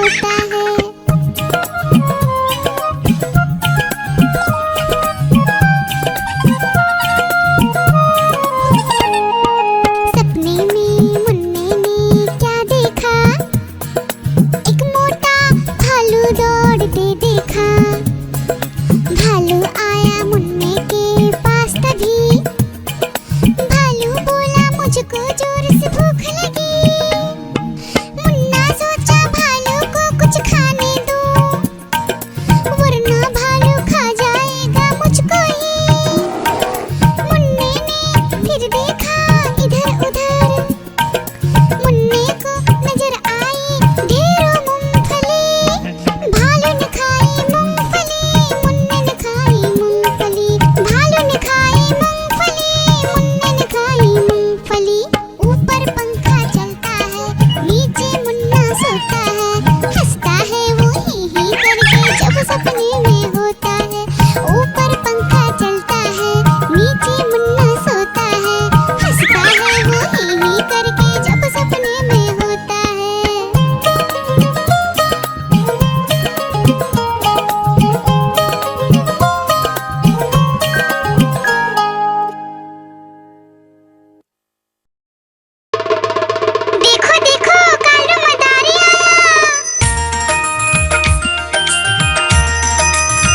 सोता है। सपने में मुन्ने ने क्या देखा, एक मोटा भालू दौड़ते देखा। भालू आया मुन्ने के पास तभी, भालू बोला मुझको जोर से भूख लगी। मुन्ना सोचा भालू को कुछ खाने दो, वरना भालू खा जाएगा मुझको ही। मुन्ने ने फिर देखा इधर उधर, मुन्ने को नजर आई ढेरों मूंगफली। भालू ने खाई मूंगफली, मुन्ने ने खाई मूंगफली। भालू ने खाई मूंगफली, मुन्ने ने खाई मूंगफली। ऊपर पंखा चलता है, नीचे मुन्ना सोता है। हंसता है वो ही करके जब सपने में होता है। ऊपर पंखा चलता है, नीचे मुन्ना सोता है। हंसता है वो ही करके जब सपने में होता है। देखो देखो कालू मदारी आया,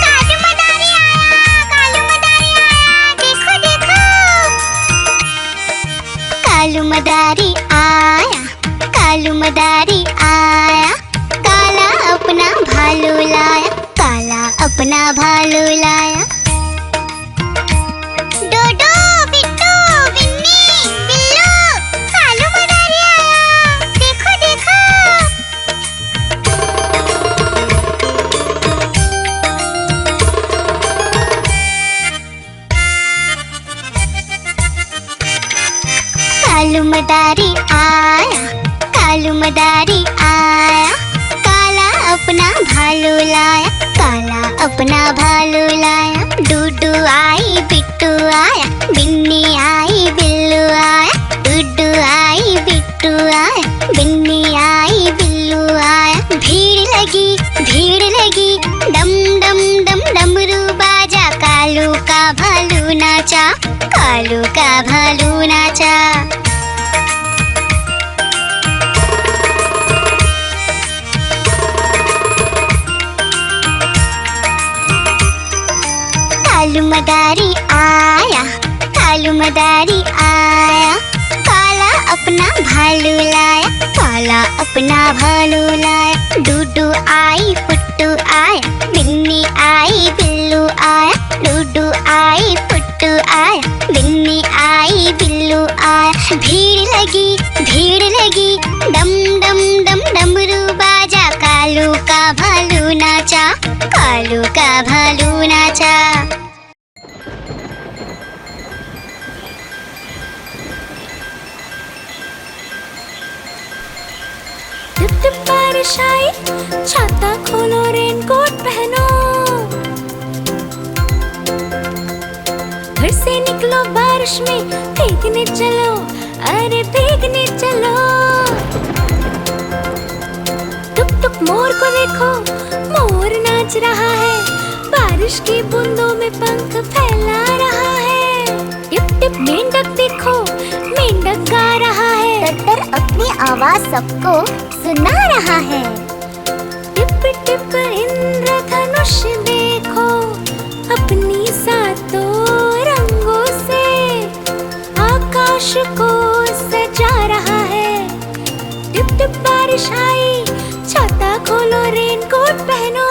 कालू मदारी आया, कालू मदारी आया। देखो देखो कालू मदारी आया, कालू मदारी आया। काला अपना भालू लाया, काला अपना भालू लाया। डोडो बिट्टू बिन्नी बिल्लू, कालू मदारी आया। देखो देखो कालू मदारी आया, कालू मदारी आया। काला अपना भालू लाया, काला अपना भालू लाया। डूडू आई बिट्टू आया, बिन्नी आई बिल्लू आया। डूडू आई बिट्टू आया, बिन्नी आई बिल्लू आया। भीड़ लगी डम डम डम डमरू बाजा। कालू का भालू नाचा, कालू का भालू नाचा। कालू मदारी आया, कालू मदारी आया। काला अपना भालू लाया, काला अपना भालू लाया। डूडू आई फुट्टू आया, बिन्नी आई बिल्लू आया। डूडू आई फुट्टू आया, बिन्नी आई बिल्लू आया। भीड़ लगी डम डम डम डमरू बाजा। कालू का भालू नाचा, कालू का भालू नाचा। टिप टिप बारिश आई, छाता खोलो रेनकोट पहनो। घर से निकलो बारिश में, भीगने चलो, अरे भीगने चलो। टुक टुक मोर को देखो, मोर नाच रहा है। बारिश की बूंदों में पंख फैला रहा है। टिप टिप मेंढक देखो, मेंढक गा रहा है। तर अपनी आवाज सबको सुना रहा है। टिप टिप इंद्रधनुष देखो, अपनी सातों रंगों से आकाश को सजा रहा है। टिप टिप बारिश आई, छाता खोलो रेनकोट पहनो।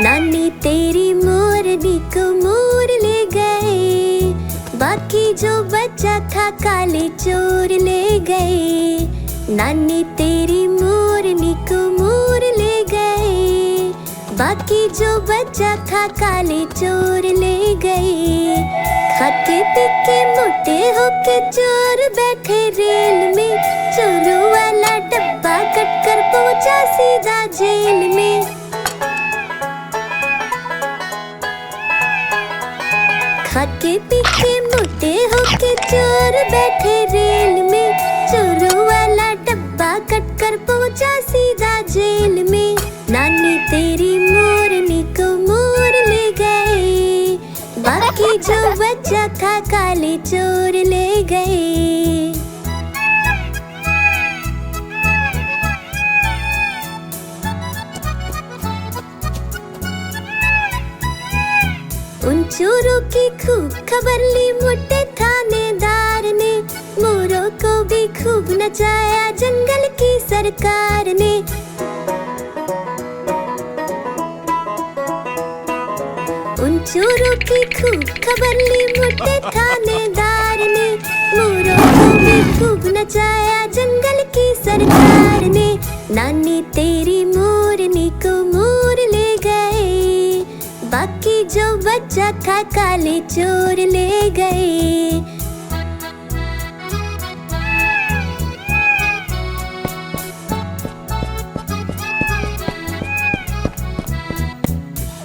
नानी तेरी मोरनी को मोर ले गए, बाकी जो बचा था काले चोर ले गए। नानी तेरी मोरनी को मोर ले गए, बाकी जो बचा था काले चोर ले गए। खाते पीके मोटे होके चोर बैठे रेल में, चोरों वाला डब्बा कट कर पहुंचा सीधा जेल में। खाके पी के मोटे होके चोर बैठे रेल में, चोरों वाला डब्बा कट कर पहुंचा सीधा जेल में। नानी तेरी मोरनी को मोर ले गए, बाकी जो बचा था काले चोर ले गए। उन चोरों की खूब खबर ली मोटे थानेदार ने, मोरों को भी खूब नचाया जंगल की सरकार ने। उन चोरों की खूब खबर ली मोटे थानेदार ने, मोरों को भी खूब नचाया जंगल की सरकार ने। नानी तेरी मोरनी को मोर ले गए, बाकी जो बचा था काले चोर ले गए।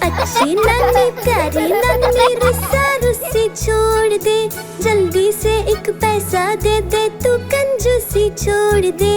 अच्छी नानी प्यारी नानी रुस्सा रुस्सी छोड़ दे, जल्दी से एक पैसा दे दे तू कंजूसी छोड़ दे।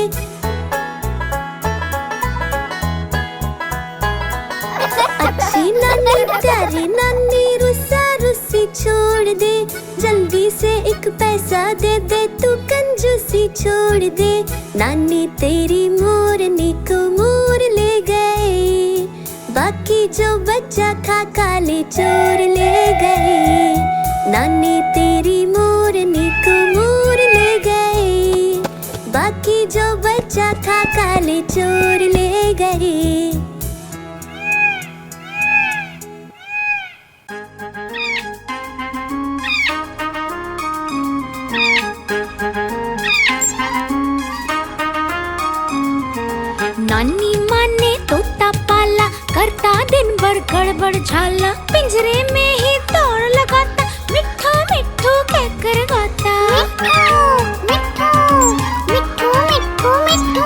अच्छी नानी प्यारी नानी रुस्सा रुस्सी छोड़ दे, जल्दी से एक पैसा दे दे तू कंजूसी छोड़ दे। नानी तेरी मोरनी को मोर ले गए, बाकी जो बचा था काले चोर ले गए। नानी तेरी मोरनी को मोर ले गए, बाकी जो बचा था काले चोर ले गए। नानी माँ ने तोता पाला, करता दिन भर गड़बड़ झाला, पिंजरे में ही दौड़ लगाता, मिट्ठू मिट्ठू कहकर गाता। मिट्ठू मिट्ठू मिट्ठू मिट्ठू।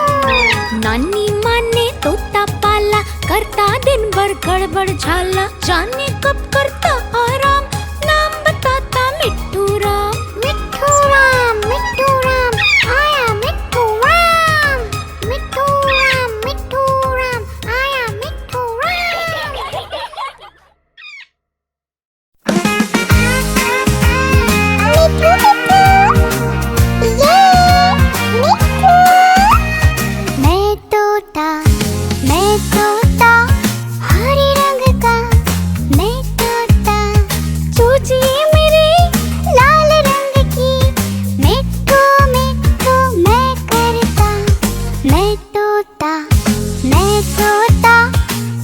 नानी माँ ने तोता पाला, करता दिन भर गड़बड़ झाला, जाने कब करता आराम, नाम बताता मिट्ठू राम। मिट्ठू राम आया मिट्ठू राम, मिट्ठू राम आया मिट्ठू राम। मैं तोता हरे रंग का, मैं तोता चूजिए मेरे लाल रंग की, मिट्ठू मिट्ठू मैं करता। मैं तोता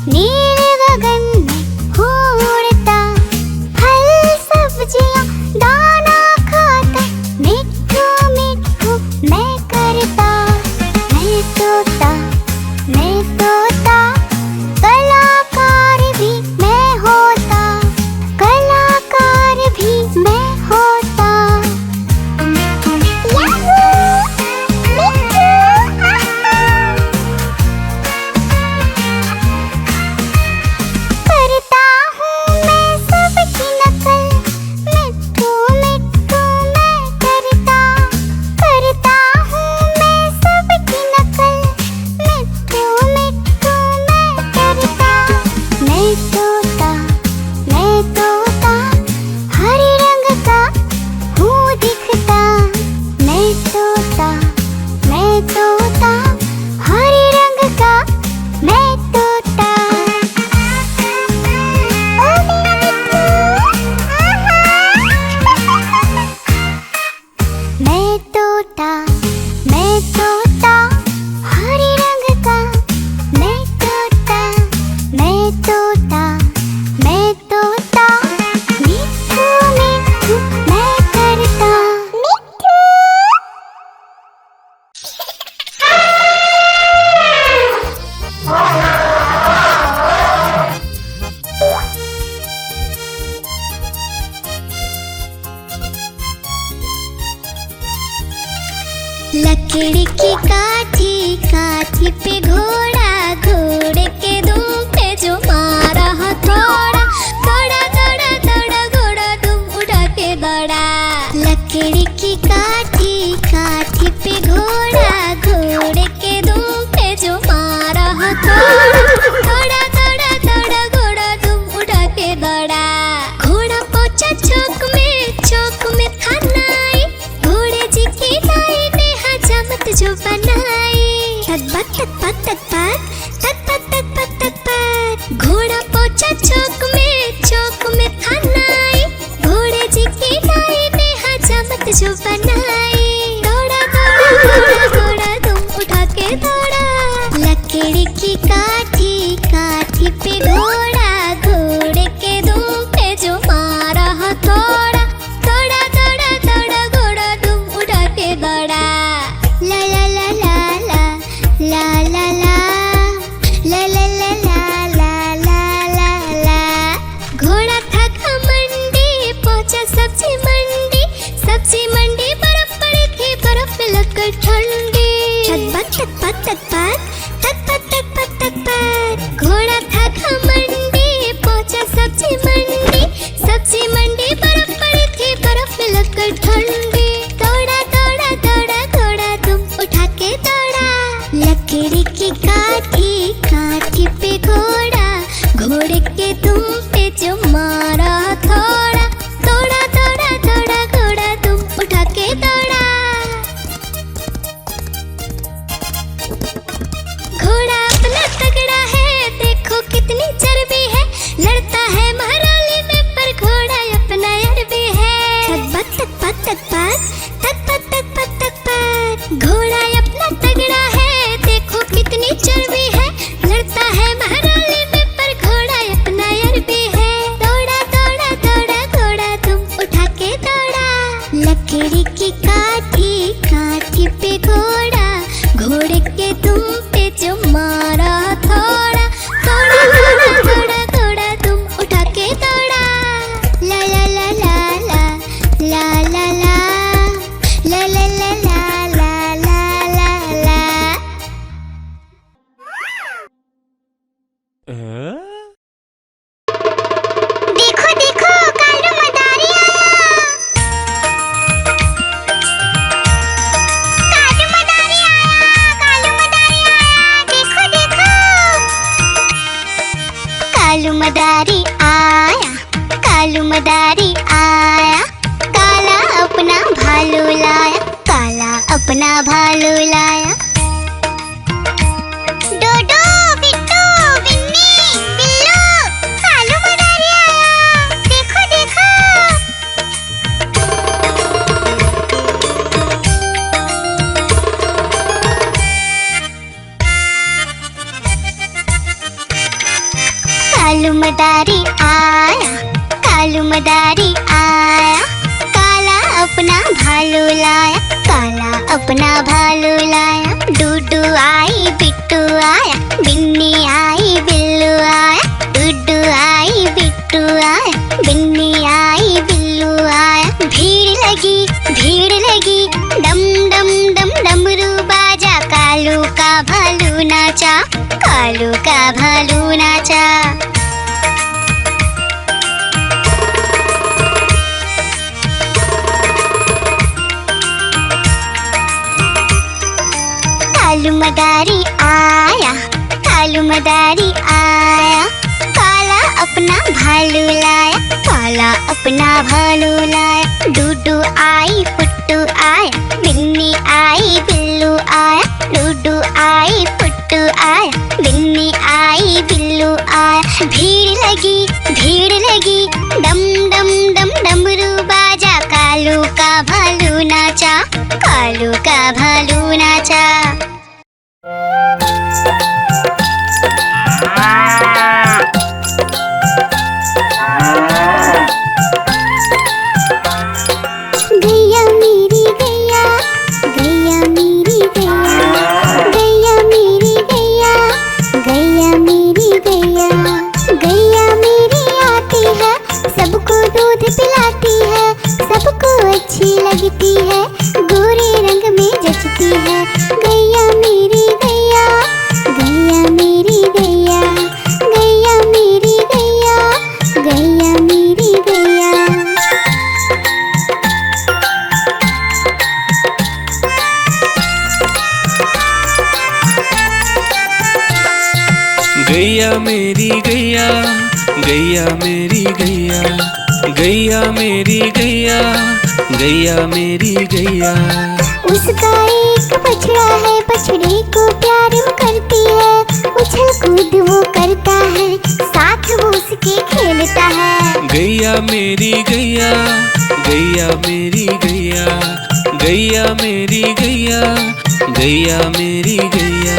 नीले गगन में उड़ता, फल सब्जियां दाना खाता, मिट्ठू मिट्ठू मैं करता। मैं तोता कलाकार भी मैं होता, कलाकार भी मैं होता। करता हूँ मैं सबकी नकल, मिट्ठू मिट्ठू मैं करता। करता हूँ मैं सबकी नकल, मिट्ठू मिट्ठू मैं करता। मैं तोता हरे रंग का हूँ दिखता। मैं तोता हरे रंग का मैं तोता। ओ मेरा मिट्ठू, मैं तोता हरे रंग का मैं तोता। मिट्ठू मिट्ठू मैं करता। लकड़ी की काठी पे घोड़ा, घोड़े के दुम पे जो मारा हथौड़ा, दौड़ा दौड़ा दौड़ा घोड़ा दुम उड़ा तक पक तक पक तक पक तक पक तक पक। घोड़ा पहुंचा चौक में खाना आई। घोड़े जी की दाई ने हजामत जो बनाई। दौड़ा दौड़ा दौड़ा दौड़ा तुम उठा के दौड़ा। लकड़ी की काठी काठी पे घोड़ा। घोड़े के दुम पे जो मारा हथौड़ा। दौड़ा दौड़ा दौड़ा घोड़ा तुम उठा के दौड़ा। ला ला ला ला ला ला ला ला ला ला ला ला ला ला ला। घोड़ा था घमंडी पहुंचा सब्जी मंडी। सब्जी मंडी बर्फ पड़ी थी बर्फ में लगकर ठंडी। तक पक तक पक तक पक तक पक तक पक। घोड़ा था घमंडी पहुंचा सब्जी मंडी। सब्जी मंडी बर्फ पड़ी थी बर्फ में लगकर ठंडी। दौड़ा दौड़ा दौड़ा घोड़ा तुम उठा के दौड़ा। लकड़ी की काठी काठी पे घोड़ा। घोड़े के तुम पे जो मारा थोड़ा। दौड़ा दौड़ा दौड़ा घोड़ा तुम उठा के दौड़ा। घोड़ा अपना तगड़ा है देखो कितनी चर्बी है। लड़ता है महराली में पर घोड़ा अपना अरबी है। तक पक तक पक तक पक तक पक तक पक। घोड़ा अपना तगड़ा है देखो कितनी चर्बी है। लड़ता है महराली में पर घोड़ा अपना अरबी है। दौड़ा दौड़ा दौड़ा घोड़ा तुम उठा के दौड़ा। लकड़ी की काठी काठी पे घोड़ा। घोड़े के तुम पे जो मारा थोड़ा। दौड़ा दौड़ा दौड़ा घोड़ा तुम उठा के दौड़ा। ला ला ला ला ला ला ला ला ला ला ला ला ला ला ला ला। देखो देखो कालू मदारी आया। कालू मदारी आया। कालू मदारी आया। देखो देखो कालू मदारी आया। कालू मदारी आया। काला अपना भालू लाया। काला अपना भालू लाया। डोडो बिट्टू बिन्नी बिल्लू कालू मदारी आया। देखो देखो कालू मदारी आया। कालू मदारी आया। काला अपना भालू लाया। काला अपना भालू लाया। डूडू आई बिट्टू आया। बिन्नी आई बिल्लू आया। डूडू आई बिट्टू आया। बिन्नी आई बिल्लू आया। भीड़ लगी डम डम डम डमरू बाजा। कालू का भालू नाचा। कालू का भालू नाचा। कालू मदारी आया। कालू मदारी आया। काला अपना भालू लाया। काला अपना भालू लाया। डूडू आई पुट्टू आया। बिन्नी आई बिल्लू आया। डूडू आई पुट्टू आया। बिन्नी आई बिल्लू आया। भीड़ लगी डम डम डम डमरू बाजा। कालू का भालू नाचा। कालू का भालू नाचा। गैया मेरी गैया। गैया मेरी गैया। गैया मेरी गैया। गैया मेरी गैया। गैया मेरी आती है सबको दूध पिलाती है। सबको अच्छी लगती है गोरे रंग में जचती है। गैया मेरी गैया। गैया मेरी गैया। गैया मेरी गैया। गैया मेरी गैया। गैया मेरी गैया। गैया मेरी गैया। गैया मेरी गैया। गैया मेरी गैया। उसका एक बछड़ा है, बछड़े को प्यार वो करती है। उछल कूद वो करता है, साथ वो उसके खेलता है। गैया मेरी गैया, गैया मेरी गैया, गैया मेरी गैया, गैया मेरी गैया।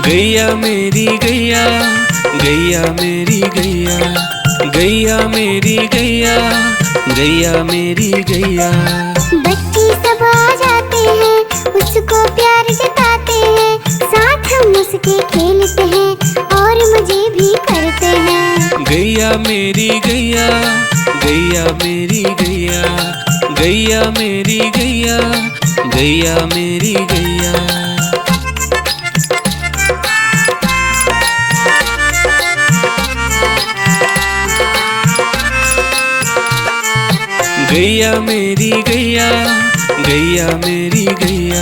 गैया मेरी गैया, गैया मेरी गैया, गैया मेरी गैया, गैया मेरी गैया। बच्चे सब आ जाते हैं, उसको प्यार जताते हैं, साथ हम उसके खेलते हैं और मजे भी करते हैं। गैया मेरी गैया, गैया मेरी गैया, गैया मेरी गैया, गैया मेरी गैया। गैया मेरी गैया, गैया मेरी गैया,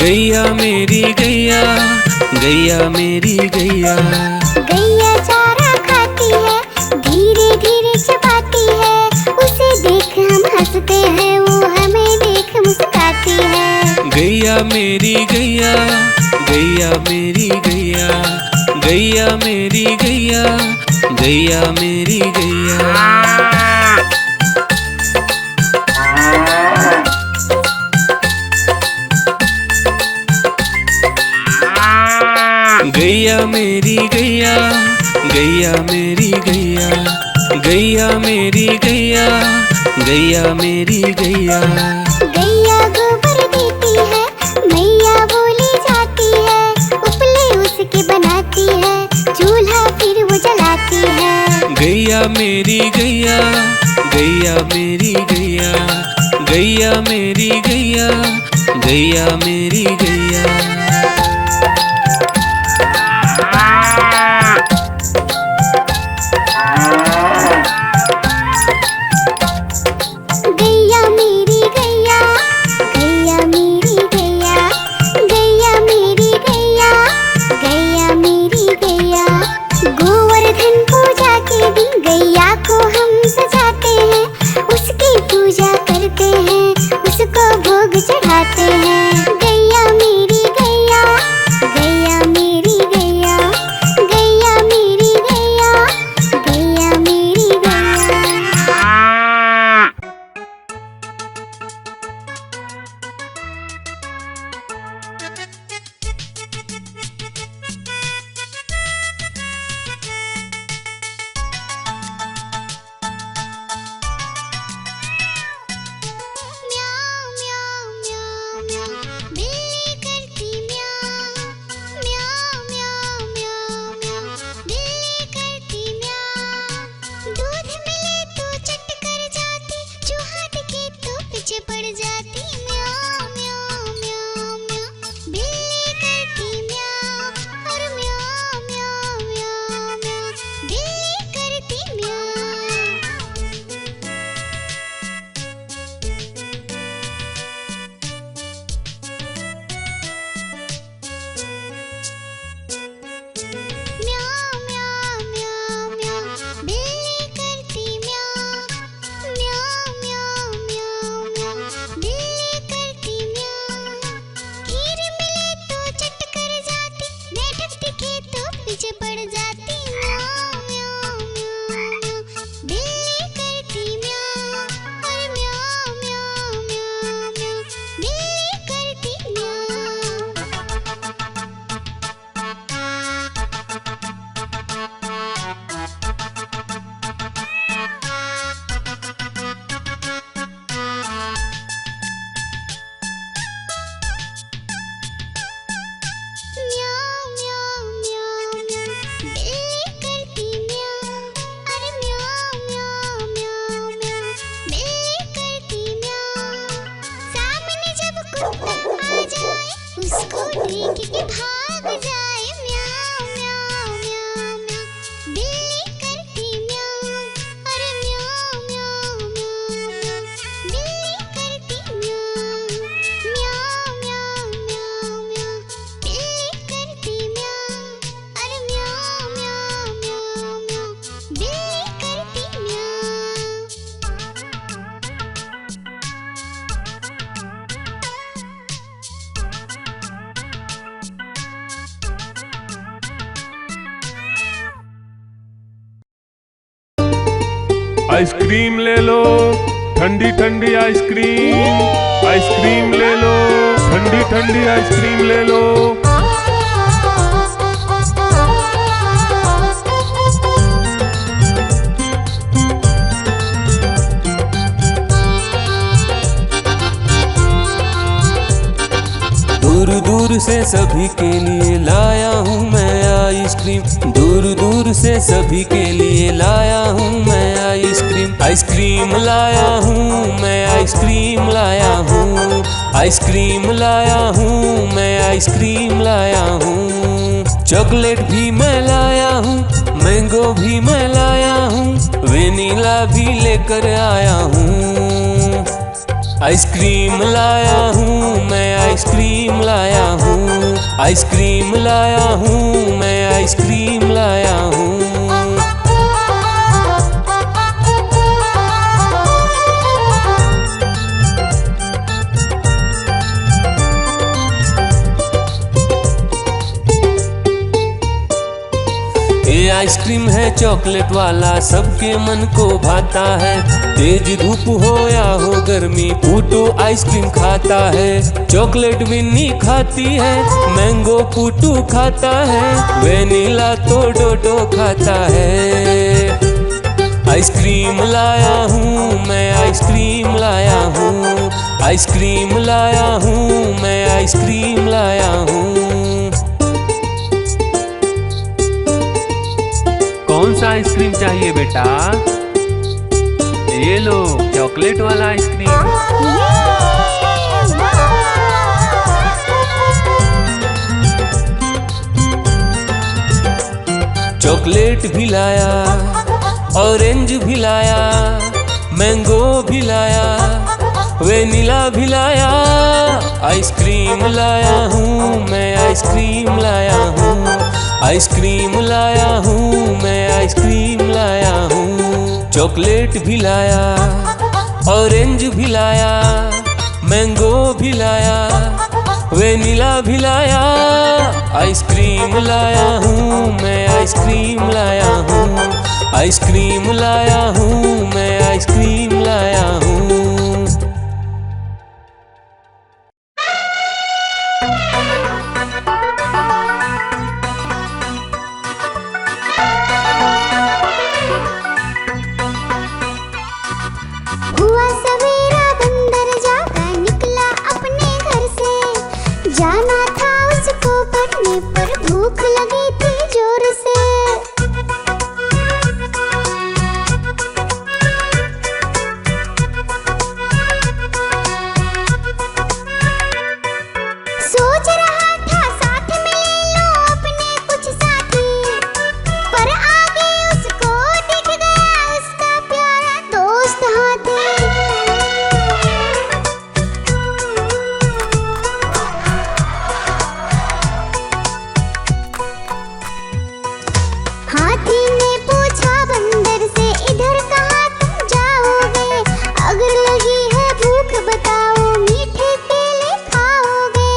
गैया मेरी गैया, गैया मेरी गैया। गैया चारा खाती है, धीरे धीरे चबाती है, उसे देख हम हंसते हैं, वो हमें देख मुस्काती है। गैया मेरी गैया, गैया मेरी गैया, गैया मेरी गैया, गैया मेरी गैया। गैया मेरी गैया, गैया मेरी गैया, गैया मेरी गैया, गैया मेरी गैया। गैया गोबर देती है, मैया बोली जाती है, उपले उसके बनाती है, चूल्हा फिर वो जलाती है। गैया मेरी गैया, गैया मेरी गैया, गैया मेरी गैया, गैया मेरी गैया। गैया मेरी गैया, गैया मेरी गैया, गैया मेरी गैया, गैया मेरी गैया। गोवर्धन पूजा के दिन गैया को हम सजाते हैं, उसकी पूजा करते हैं, उसको भोग चढ़ाते हैं। गैया मेरी गैया, गैया मेरी गैया, गैया मेरी गैया, गैया मेरी गैया। म्याऊ म्याऊ म्याऊ म्याऊ, बिल्ली करती म्याऊ। म्याऊ म्याऊ म्याऊ म्याऊ, बिल्ली करती म्याऊ। दूध मिले तो चट कर जाती, चूहा दिखे तो पीछे पड़ जाती। म्याऊ म्याऊ म्याऊ म्याऊ, बिल्ली करती म्याऊ। और म्याऊ म्याऊ म्याऊ म्याऊ, बिल्ली करती म्याऊ। म्याऊ म्याऊ म्याऊ म्याऊ, बिल्ली करती म्याऊ। म्याऊ म्याऊ म्याऊ म्याऊ, बिल्ली करती म्याऊ। खीर मिले तो चट कर जाती, मेढक दिखे तो पीछे पड़ जाती। म्याऊ म्याऊ म्याऊ म्याऊ, बिल्ली करती म्याऊ। और म्याऊ म्याऊ म्याऊ म्याऊ, बिल्ली करती म्याऊ। म्याऊ म्याऊ म्याऊ म्याऊ, बिल्ली करती म्याऊ। अरे म्याऊ म्याऊ म्याऊ म्याऊ, बिल्ली करती म्याऊ। सामने जब कुत्ता आ जाए, उसको देख के भाग जाए। म्याऊ म्याऊ म्याऊ म्याऊ, बिल्ली करती म्याऊ। अरे म्याऊ म्याऊ म्याऊ म्याऊ, बिल्ली करती म्याऊ। म्याऊ म्याऊ म्याऊ म्याऊ, बिल्ली करती म्याऊ। अरे म्याऊ आइसक्रीम ले लो, ठंडी ठंडी आइसक्रीम। आइसक्रीम ले लो, ठंडी ठंडी आइसक्रीम ले लो। दूर दूर से सभी के लिए लाया हूँ मैं आइसक्रीम। दूर दूर से सभी के लिए लाया हूँ मैं आइसक्रीम। आइसक्रीम लाया हूँ मैं, आइसक्रीम लाया हूँ। आइसक्रीम लाया हूँ मैं, आइसक्रीम लाया हूँ। चॉकलेट भी मैं लाया हूँ, मैंगो भी मैं लाया हूँ, वेनिला भी लेकर आया हूँ। आइसक्रीम लाया हूँ मैं, आइसक्रीम लाया हूँ। आइसक्रीम लाया हूँ मैं, आइसक्रीम लाया हूँ। ये आइसक्रीम है चॉकलेट वाला, सबके मन को भाता है। तेज धूप हो या हो गर्मी, पूटू आइसक्रीम खाता है। चॉकलेट विन्नी खाती है, मैंगो पूटू खाता है, वेनिला तो डोडो खाता है। आइसक्रीम लाया हूँ मैं, आइसक्रीम लाया हूँ। आइसक्रीम लाया हूँ मैं, आइसक्रीम लाया हूँ। कौन सा आइसक्रीम चाहिए बेटा? ये लो चॉकलेट वाला आइसक्रीम। चॉकलेट भी लाया, ऑरेंज भी लाया, मैंगो भी लाया, वेनिला भी लाया। आइसक्रीम लाया हूँ मैं, आइसक्रीम लाया हूँ। आइसक्रीम लाया हूँ मैं, आइसक्रीम लाया हूँ। चॉकलेट भी लाया, ऑरेंज भी लाया, मैंगो भी लाया, वेनिला भी लाया। आइसक्रीम लाया हूँ मैं, आइसक्रीम लाया हूँ। आइसक्रीम लाया हूँ मैं, आइसक्रीम लाया हूँ। हुआ सवेरा बंदर जागा निकला अपने घर से। जाना था उसको पढ़ने पर भूख लगी थी जोर से। सोच रहा था साथ में ले लो अपने कुछ साथी, पर आगे उसको दिख गया उसका प्यारा दोस्त हाथी। हाथी ने पूछा बंदर से, इधर कहाँ तुम जाओगे? अगर लगी है भूख बताओ, मीठे केले खाओगे?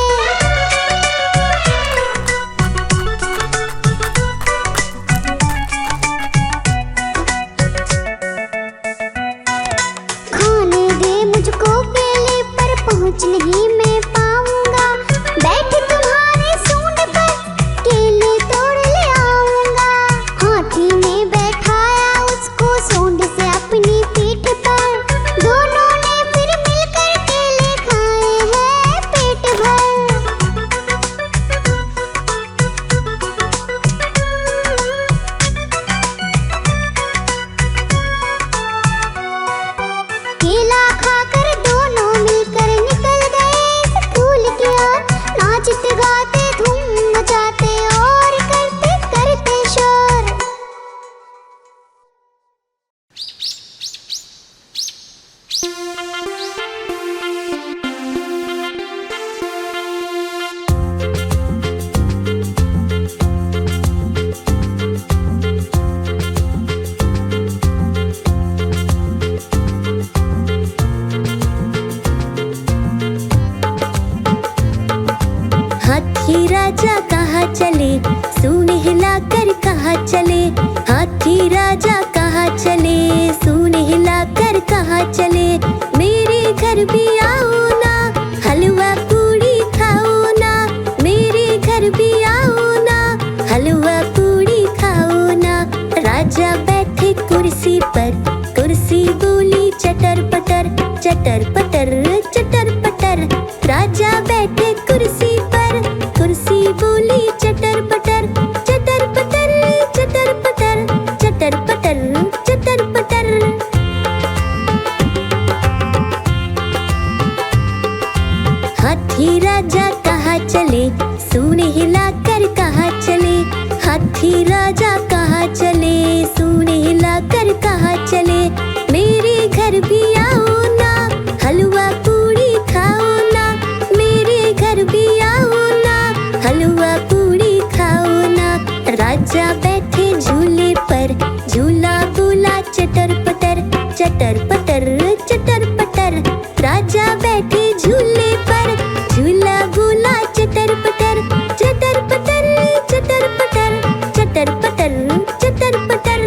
हाथी राजा कहाँ चले, सूंड हिलाकर कहाँ चले। हाथी राजा कहाँ चले, सूंड हिलाकर कहाँ चले। मेरे घर भी आओ ना, हलवा पूड़ी खाओ ना। मेरे घर भी आओ ना, हलवा पूड़ी खाओ ना। राजा बैठे कुर्सी पर, कुर्सी बोली चटर पटर, चटर पटर चटर पटर। राजा बैठे कुर्सी पर, कुर्सी बोली चटर पटर, चटर पटर चटर पटर, चटर पटर चटर पटर। हाथी राजा कहाँ चले, सूंड हिलाकर कहाँ चले। हाथी राजा कहाँ चले, सूंड हिलाकर कहाँ चले। मेरे घर भी आओ ना, हलवा पूड़ी खाओ ना। मेरे घर भी आओ ना, हलवा पूड़ी खाओ ना। राजा बैठे झूले पर, झूला बोला चटर पटर, चटर पटर चटर पटर। राजा बैठे झूले पर, झूला बोला चटर पटर, चटर पटर चटर पटर, चटर पटर चटर पटर।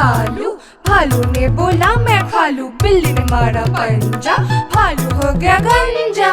भालू। भालू ने बोला मैं खा लूं, बिल्ली ने मारा पंजा, भालू हो गया गंजा।